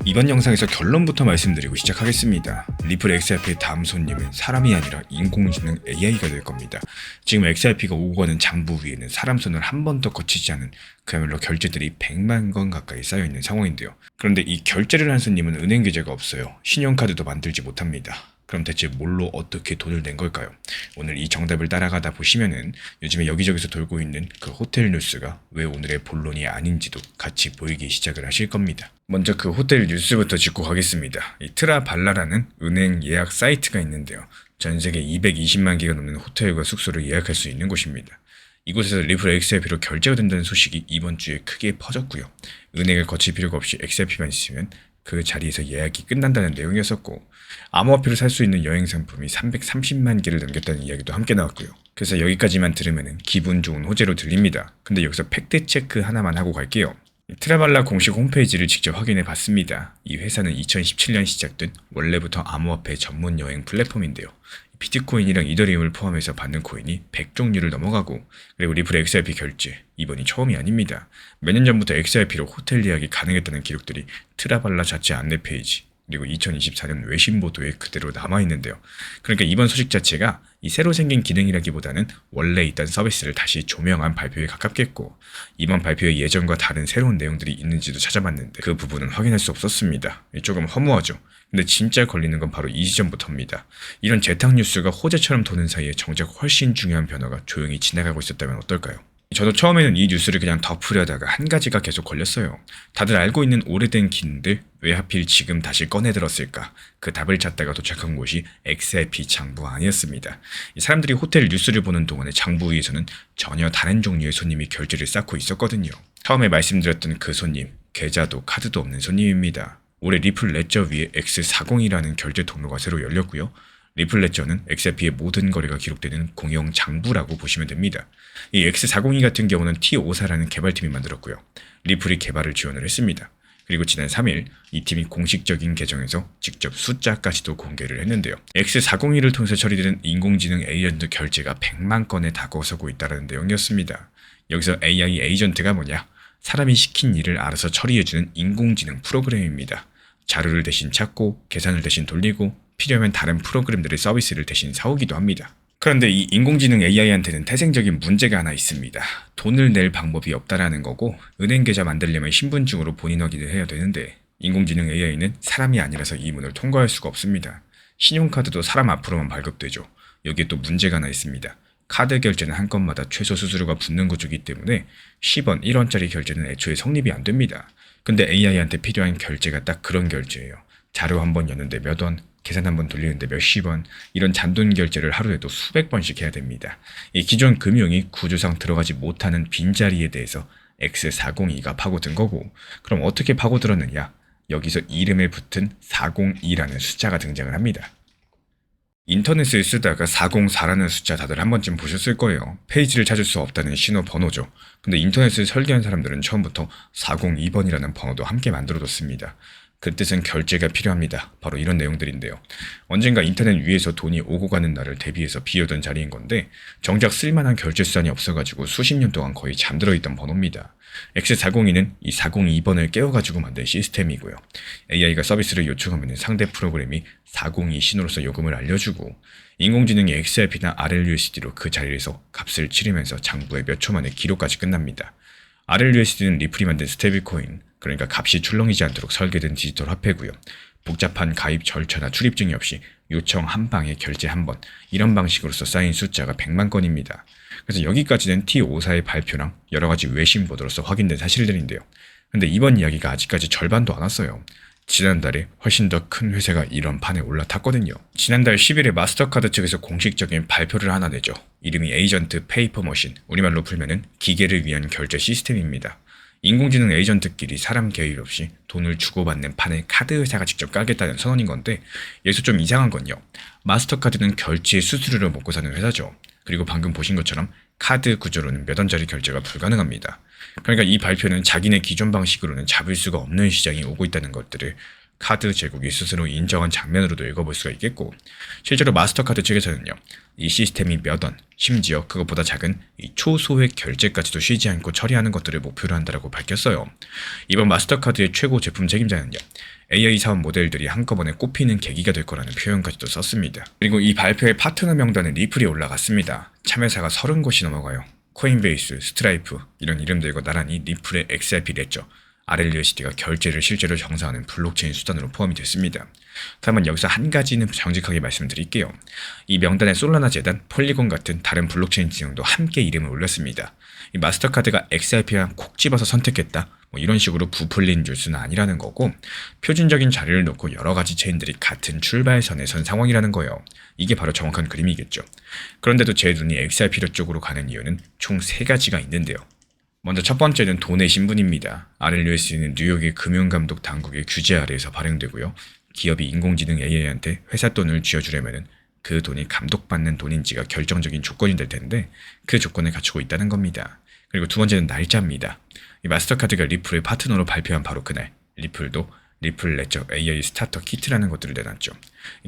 이번 영상에서 결론부터 말씀드리고 시작하겠습니다. 리플 XRP의 다음 손님은 사람이 아니라 인공지능 AI가 될 겁니다. 지금 XRP가 오고 가는 장부 위에는 사람 손을 한 번도 거치지 않은 그야말로 결제들이 100만 건 가까이 쌓여있는 상황인데요. 그런데 이 결제를 한 손님은 은행 계좌가 없어요. 신용카드도 만들지 못합니다. 그럼 대체 뭘로 어떻게 돈을 낸 걸까요? 오늘 이 정답을 따라가다 보시면은 요즘에 여기저기서 돌고 있는 그 호텔 뉴스가 왜 오늘의 본론이 아닌지도 같이 보이기 시작을 하실 겁니다. 먼저 그 호텔 뉴스부터 짚고 가겠습니다. 이 트라발라라는 은행 예약 사이트가 있는데요. 전 세계 220만 개가 넘는 호텔과 숙소를 예약할 수 있는 곳입니다. 이곳에서 리플 XRP로 결제가 된다는 소식이 이번 주에 크게 퍼졌고요. 은행을 거칠 필요가 없이 XRP만 있으면 그 자리에서 예약이 끝난다는 내용이었었고, 암호화폐로 살 수 있는 여행 상품이 330만 개를 넘겼다는 이야기도 함께 나왔고요. 그래서 여기까지만 들으면 기분 좋은 호재로 들립니다. 근데 여기서 팩트 체크 하나만 하고 갈게요. 트라발라 공식 홈페이지를 직접 확인해 봤습니다. 이 회사는 2017년 시작된 원래부터 암호화폐 전문 여행 플랫폼인데요. 비트코인이랑 이더리움을 포함해서 받는 코인이 100종류를 넘어가고, 그리고 리플 XRP 결제 이번이 처음이 아닙니다. 몇 년 전부터 XRP로 호텔 예약이 가능했다는 기록들이 트라발라 자체 안내 페이지 그리고 2024년 외신 보도에 그대로 남아있는데요. 그러니까 이번 소식 자체가 이 새로 생긴 기능이라기보다는 원래 있던 서비스를 다시 조명한 발표에 가깝겠고, 이번 발표의 예전과 다른 새로운 내용들이 있는지도 찾아봤는데 그 부분은 확인할 수 없었습니다. 조금 허무하죠. 근데 진짜 걸리는 건 바로 이 시점부터입니다. 이런 재탕 뉴스가 호재처럼 도는 사이에 정작 훨씬 중요한 변화가 조용히 지나가고 있었다면 어떨까요? 저도 처음에는 이 뉴스를 그냥 덮으려다가 한 가지가 계속 걸렸어요. 다들 알고 있는 오래된 기능들 왜 하필 지금 다시 꺼내 들었을까? 그 답을 찾다가 도착한 곳이 XRP 장부 아니었습니다. 사람들이 호텔 뉴스를 보는 동안에 장부 위에서는 전혀 다른 종류의 손님이 결제를 쌓고 있었거든요. 처음에 말씀드렸던 그 손님, 계좌도 카드도 없는 손님입니다. 올해 리플 레저 위에 X40이라는 결제 통로가 새로 열렸고요. 리플 레저는 XRP의 모든 거래가 기록되는 공용 장부라고 보시면 됩니다. 이 X402 같은 경우는 T54라는 개발팀이 만들었고요. 리플이 개발을 지원을 했습니다. 그리고 지난 3일 이 팀이 공식적인 계정에서 직접 숫자까지도 공개를 했는데요. X402를 통해서 처리되는 인공지능 에이전트 결제가 100만 건에 다가서고 있다는 내용이었습니다. 여기서 AI 에이전트가 뭐냐? 사람이 시킨 일을 알아서 처리해주는 인공지능 프로그램입니다. 자료를 대신 찾고 계산을 대신 돌리고 필요하면 다른 프로그램들의 서비스를 대신 사오기도 합니다. 그런데 이 인공지능 AI한테는 태생적인 문제가 하나 있습니다. 돈을 낼 방법이 없다라는 거고, 은행 계좌 만들려면 신분증으로 본인 확인을 해야 되는데 인공지능 AI는 사람이 아니라서 이 문을 통과할 수가 없습니다. 신용카드도 사람 앞으로만 발급되죠. 여기에 또 문제가 하나 있습니다. 카드 결제는 한 건마다 최소 수수료가 붙는 구조이기 때문에 10원, 1원짜리 결제는 애초에 성립이 안 됩니다. 근데 AI한테 필요한 결제가 딱 그런 결제예요. 자료 한 번 여는데 몇 원, 계산 한 번 돌리는데 몇십 원, 이런 잔돈 결제를 하루에도 수백 번씩 해야 됩니다. 이 기존 금융이 구조상 들어가지 못하는 빈자리에 대해서 X402가 파고든 거고, 그럼 어떻게 파고들었느냐? 여기서 이름에 붙은 402라는 숫자가 등장을 합니다. 인터넷을 쓰다가 404라는 숫자 다들 한 번쯤 보셨을 거예요. 페이지를 찾을 수 없다는 신호 번호죠. 근데 인터넷을 설계한 사람들은 처음부터 402번이라는 번호도 함께 만들어뒀습니다. 그 뜻은 결제가 필요합니다. 바로 이런 내용들인데요. 언젠가 인터넷 위에서 돈이 오고 가는 날을 대비해서 비어둔 자리인 건데, 정작 쓸만한 결제 수단이 없어가지고 수십 년 동안 거의 잠들어 있던 번호입니다. X402는 이 402번을 깨워가지고 만든 시스템이고요. AI가 서비스를 요청하면 상대 프로그램이 402 신호로서 요금을 알려주고, 인공지능이 XRP나 RLUSD로 그 자리에서 값을 치르면서 장부에 몇 초 만에 기록까지 끝납니다. RLUSD는 리플이 만든 스테이블 코인, 그러니까 값이 출렁이지 않도록 설계된 디지털 화폐고요. 복잡한 가입 절차나 출입증이 없이 요청 한 방에 결제 한 번, 이런 방식으로서 쌓인 숫자가 100만 건입니다. 그래서 여기까지는 T54의 발표랑 여러 가지 외신 보도로서 확인된 사실들인데요. 근데 이번 이야기가 아직까지 절반도 안 왔어요. 지난달에 훨씬 더 큰 회사가 이런 판에 올라탔거든요. 지난달 10일에 마스터카드 측에서 공식적인 발표를 하나 내죠. 이름이 에이전트 페이퍼 머신, 우리말로 풀면은 기계를 위한 결제 시스템입니다. 인공지능 에이전트끼리 사람 개입 없이 돈을 주고받는 판을 카드 회사가 직접 깔겠다는 선언인 건데, 여기서 좀 이상한 건요. 마스터카드는 결제의 수수료를 먹고 사는 회사죠. 그리고 방금 보신 것처럼 카드 구조로는 몇 원짜리 결제가 불가능합니다. 그러니까 이 발표는 자기네 기존 방식으로는 잡을 수가 없는 시장이 오고 있다는 것들을 카드 제국이 스스로 인정한 장면으로도 읽어볼 수가 있겠고, 실제로 마스터카드 측에서는요, 이 시스템이 몇 원, 심지어 그것보다 작은 이 초소액 결제까지도 쉬지 않고 처리하는 것들을 목표로 한다고 밝혔어요. 이번 마스터카드의 최고 제품 책임자는요, AI 사업 모델들이 한꺼번에 꼽히는 계기가 될 거라는 표현까지도 썼습니다. 그리고 이 발표의 파트너 명단에 리플이 올라갔습니다. 참여사가 30곳이 넘어가요. 코인베이스, 스트라이프 이런 이름들과 나란히 리플의 XRP 레저, RLUSD가 결제를 실제로 정상화하는 블록체인 수단으로 포함이 됐습니다. 다만 여기서 한 가지는 정직하게 말씀드릴게요. 이 명단에 솔라나 재단, 폴리곤 같은 다른 블록체인 진영도 함께 이름을 올렸습니다. 이 마스터카드가 XRP랑 콕 집어서 선택했다, 이런 식으로 부풀린 뉴스는 아니라는 거고, 표준적인 자료를 놓고 여러 가지 체인들이 같은 출발선에 선 상황이라는 거예요. 이게 바로 정확한 그림이겠죠. 그런데도 제 눈이 XRP 쪽으로 가는 이유는 총 3가지가 있는데요. 먼저 첫 번째는 돈의 신분입니다. RLUSD는 뉴욕의 금융감독 당국의 규제 아래에서 발행되고요. 기업이 인공지능 AI한테 회사 돈을 쥐어주려면 그 돈이 감독받는 돈인지가 결정적인 조건이 될 텐데, 그 조건을 갖추고 있다는 겁니다. 그리고 두 번째는 날짜입니다. 이 마스터카드가 리플의 파트너로 발표한 바로 그날, 리플도 리플 레저 AI 스타터 키트라는 것들을 내놨죠.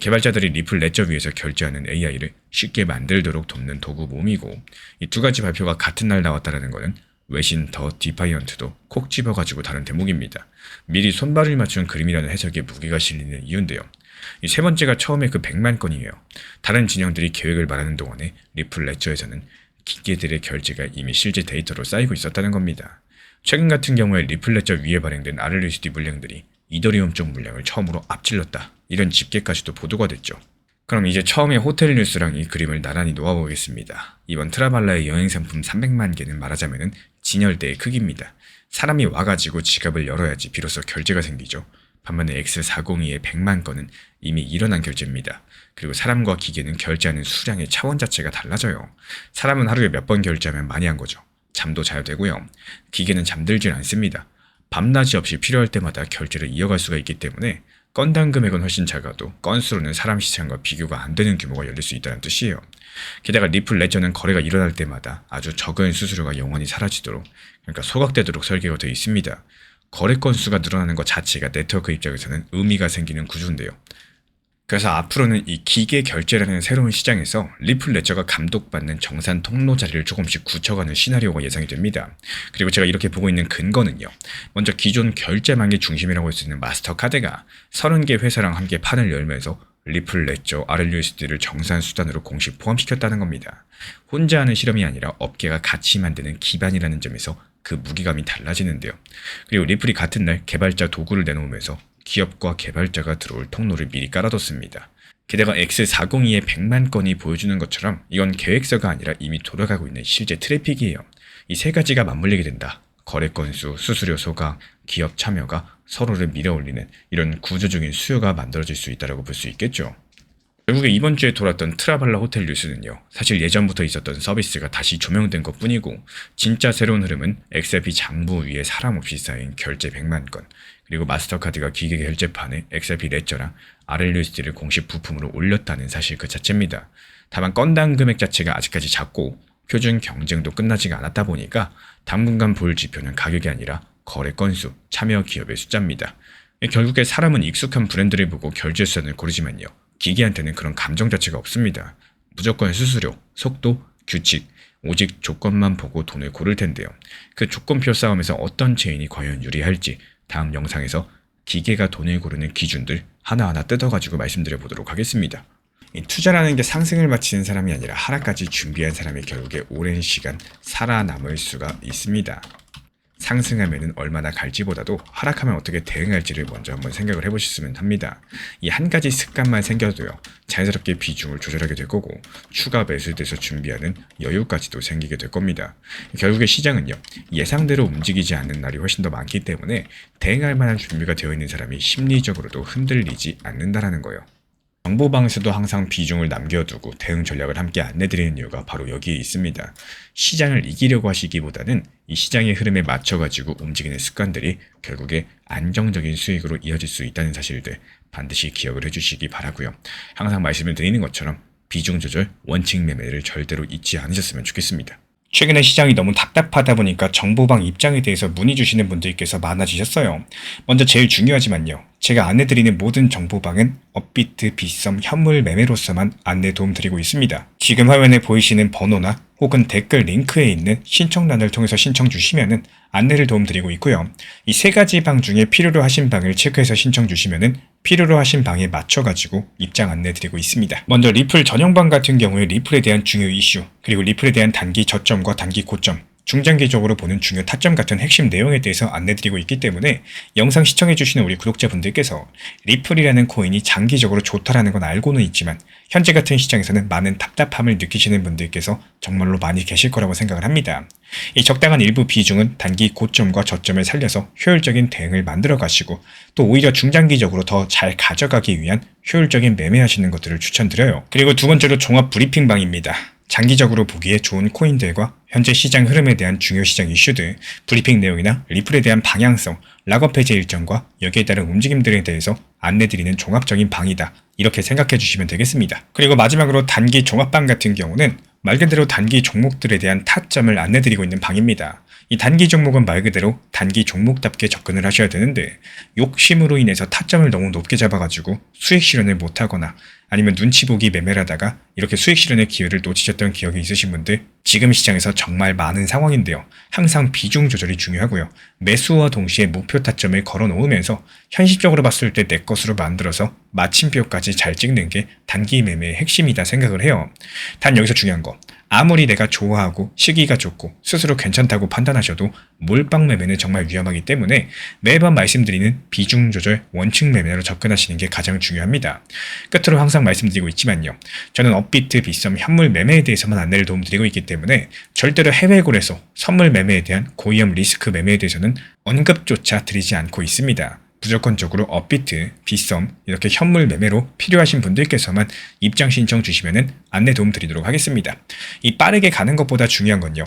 개발자들이 리플 레저 위에서 결제하는 AI를 쉽게 만들도록 돕는 도구 모음이고, 이 두 가지 발표가 같은 날 나왔다는 것은 외신 더 디파이언트도 콕 집어가지고 다른 대목입니다. 미리 손발을 맞춘 그림이라는 해석에 무게가 실리는 이유인데요. 이 세 번째가 처음에 그 100만 건이에요. 다른 진영들이 계획을 말하는 동안에 리플 레저에서는 기계들의 결제가 이미 실제 데이터로 쌓이고 있었다는 겁니다. 최근 같은 경우에 리플 레저 위에 발행된 RLUSD 물량들이 이더리움 쪽 물량을 처음으로 앞질렀다, 이런 집계까지도 보도가 됐죠. 그럼 이제 처음에 호텔 뉴스랑 이 그림을 나란히 놓아보겠습니다. 이번 트라발라의 여행 상품 300만 개는 말하자면 진열대의 크기입니다. 사람이 와가지고 지갑을 열어야지 비로소 결제가 생기죠. 반면에 X402의 100만 건은 이미 일어난 결제입니다. 그리고 사람과 기계는 결제하는 수량의 차원 자체가 달라져요. 사람은 하루에 몇 번 결제하면 많이 한 거죠. 잠도 자야 되고요. 기계는 잠들질 않습니다. 밤낮이 없이 필요할 때마다 결제를 이어갈 수가 있기 때문에 건당 금액은 훨씬 작아도 건수로는 사람 시장과 비교가 안 되는 규모가 열릴 수 있다는 뜻이에요. 게다가 리플 레저는 거래가 일어날 때마다 아주 적은 수수료가 영원히 사라지도록, 그러니까 소각되도록 설계가 되어 있습니다. 거래 건수가 늘어나는 것 자체가 네트워크 입장에서는 의미가 생기는 구조인데요. 그래서 앞으로는 이 기계 결제라는 새로운 시장에서 리플 레저가 감독받는 정산 통로 자리를 조금씩 굳혀가는 시나리오가 예상이 됩니다. 그리고 제가 이렇게 보고 있는 근거는요. 먼저 기존 결제망의 중심이라고 할 수 있는 마스터카드가 30개 회사랑 함께 판을 열면서 리플 레저 RLUSD를 정산 수단으로 공식 포함시켰다는 겁니다. 혼자 하는 실험이 아니라 업계가 같이 만드는 기반이라는 점에서 그 무게감이 달라지는데요. 그리고 리플이 같은 날 개발자 도구를 내놓으면서 기업과 개발자가 들어올 통로를 미리 깔아뒀습니다. 게다가 X402의 100만 건이 보여주는 것처럼 이건 계획서가 아니라 이미 돌아가고 있는 실제 트래픽이에요. 이 세 가지가 맞물리게 된다. 거래 건수, 수수료 소각, 기업 참여가 서로를 밀어올리는 이런 구조적인 수요가 만들어질 수 있다고 볼 수 있겠죠. 결국에 이번 주에 돌았던 트라발라 호텔 뉴스는요, 사실 예전부터 있었던 서비스가 다시 조명된 것 뿐이고, 진짜 새로운 흐름은 XRP 장부 위에 사람 없이 쌓인 결제 100만 건, 그리고 마스터카드가 기계 결제판에 XRP 레저랑 RLUSD를 공식 부품으로 올렸다는 사실 그 자체입니다. 다만 건당 금액 자체가 아직까지 작고 표준 경쟁도 끝나지가 않았다 보니까 당분간 볼 지표는 가격이 아니라 거래 건수, 참여 기업의 숫자입니다. 결국에 사람은 익숙한 브랜드를 보고 결제 수단을 고르지만요, 기계한테는 그런 감정 자체가 없습니다. 무조건 수수료, 속도, 규칙, 오직 조건만 보고 돈을 고를 텐데요. 그 조건표 싸움에서 어떤 체인이 과연 유리할지 다음 영상에서 기계가 돈을 고르는 기준들 하나하나 뜯어가지고 말씀드려 보도록 하겠습니다. 투자라는 게 상승을 마치는 사람이 아니라 하락까지 준비한 사람이 결국에 오랜 시간 살아남을 수가 있습니다. 상승하면 얼마나 갈지보다도 하락하면 어떻게 대응할지를 먼저 한번 생각을 해보셨으면 합니다. 이 한 가지 습관만 생겨도요, 자연스럽게 비중을 조절하게 될 거고 추가 매수돼서 준비하는 여유까지도 생기게 될 겁니다. 결국에 시장은요, 예상대로 움직이지 않는 날이 훨씬 더 많기 때문에 대응할 만한 준비가 되어 있는 사람이 심리적으로도 흔들리지 않는다라는 거예요. 정보방에서도 항상 비중을 남겨두고 대응 전략을 함께 안내드리는 이유가 바로 여기에 있습니다. 시장을 이기려고 하시기보다는 이 시장의 흐름에 맞춰가지고 움직이는 습관들이 결국에 안정적인 수익으로 이어질 수 있다는 사실들 반드시 기억을 해주시기 바라고요. 항상 말씀을 드리는 것처럼 비중 조절, 원칙 매매를 절대로 잊지 않으셨으면 좋겠습니다. 최근에 시장이 너무 답답하다 보니까 정보방 입장에 대해서 문의 주시는 분들께서 많아지셨어요. 먼저 제일 중요하지만요. 제가 안내드리는 모든 정보방은 업비트, 빗썸, 현물 매매로서만 안내 도움드리고 있습니다. 지금 화면에 보이시는 번호나 혹은 댓글 링크에 있는 신청란을 통해서 신청 주시면은 안내를 도움드리고 있고요. 이 세 가지 방 중에 필요로 하신 방을 체크해서 신청 주시면은 필요로 하신 방에 맞춰가지고 입장 안내드리고 있습니다. 먼저 리플 전용방 같은 경우에 리플에 대한 중요 이슈, 그리고 리플에 대한 단기 저점과 단기 고점, 중장기적으로 보는 중요 타점 같은 핵심 내용에 대해서 안내드리고 있기 때문에 영상 시청해주시는 우리 구독자분들께서 리플이라는 코인이 장기적으로 좋다라는 건 알고는 있지만 현재 같은 시장에서는 많은 답답함을 느끼시는 분들께서 정말로 많이 계실 거라고 생각을 합니다. 이 적당한 일부 비중은 단기 고점과 저점을 살려서 효율적인 대응을 만들어 가시고 또 오히려 중장기적으로 더 잘 가져가기 위한 효율적인 매매하시는 것들을 추천드려요. 그리고 두 번째로 종합 브리핑방입니다. 장기적으로 보기에 좋은 코인들과 현재 시장 흐름에 대한 중요 시장 이슈들, 브리핑 내용이나 리플에 대한 방향성, 락업 해제 일정과 여기에 따른 움직임들에 대해서 안내드리는 종합적인 방이다. 이렇게 생각해 주시면 되겠습니다. 그리고 마지막으로 단기 종합방 같은 경우는 말 그대로 단기 종목들에 대한 타점을 안내드리고 있는 방입니다. 이 단기 종목은 말 그대로 단기 종목답게 접근을 하셔야 되는데 욕심으로 인해서 타점을 너무 높게 잡아가지고 수익 실현을 못하거나 아니면 눈치 보기 매매를 하다가 이렇게 수익 실현의 기회를 놓치셨던 기억이 있으신 분들 지금 시장에서 정말 많은 상황인데요. 항상 비중 조절이 중요하고요. 매수와 동시에 목표 타점을 걸어 놓으면서 현실적으로 봤을 때 내 것으로 만들어서 마침표까지 잘 찍는 게 단기 매매의 핵심이다 생각을 해요. 단 여기서 중요한 거. 아무리 내가 좋아하고 시기가 좋고 스스로 괜찮다고 판단하셔도 몰빵 매매는 정말 위험하기 때문에 매번 말씀드리는 비중 조절 원칙 매매로 접근하시는 게 가장 중요합니다. 끝으로 항상 말씀드리고 있지만요. 저는 업비트, 빗썸, 현물 매매에 대해서만 안내를 도움드리고 있기 때문에 절대로 해외골에서 선물 매매에 대한 고위험 리스크 매매에 대해서는 언급조차 드리지 않고 있습니다. 무조건적으로 업비트, 빗썸 이렇게 현물 매매로 필요하신 분들께서만 입장 신청 주시면은 안내 도움 드리도록 하겠습니다. 이 빠르게 가는 것보다 중요한 건요.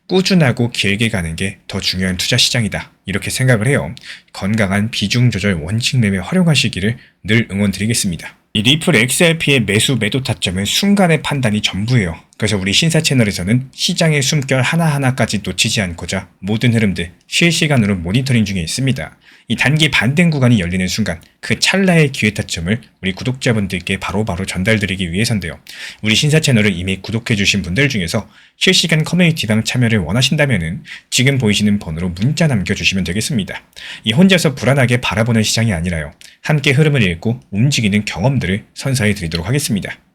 꾸준하고 길게 가는 게 더 중요한 투자 시장이다. 이렇게 생각을 해요. 건강한 비중 조절 원칙 매매 활용하시기를 늘 응원드리겠습니다. 이 리플 XRP의 매수 매도 타점은 순간의 판단이 전부예요. 그래서 우리 신사 채널에서는 시장의 숨결 하나하나까지 놓치지 않고자 모든 흐름들 실시간으로 모니터링 중에 있습니다. 이 단기 반등 구간이 열리는 순간 그 찰나의 기회 타점을 우리 구독자분들께 바로바로 전달드리기 위해서인데요. 우리 신사 채널을 이미 구독해주신 분들 중에서 실시간 커뮤니티방 참여를 원하신다면 지금 보이시는 번호로 문자 남겨주시면 되겠습니다. 이 혼자서 불안하게 바라보는 시장이 아니라요. 함께 흐름을 읽고 움직이는 경험들을 선사해 드리도록 하겠습니다.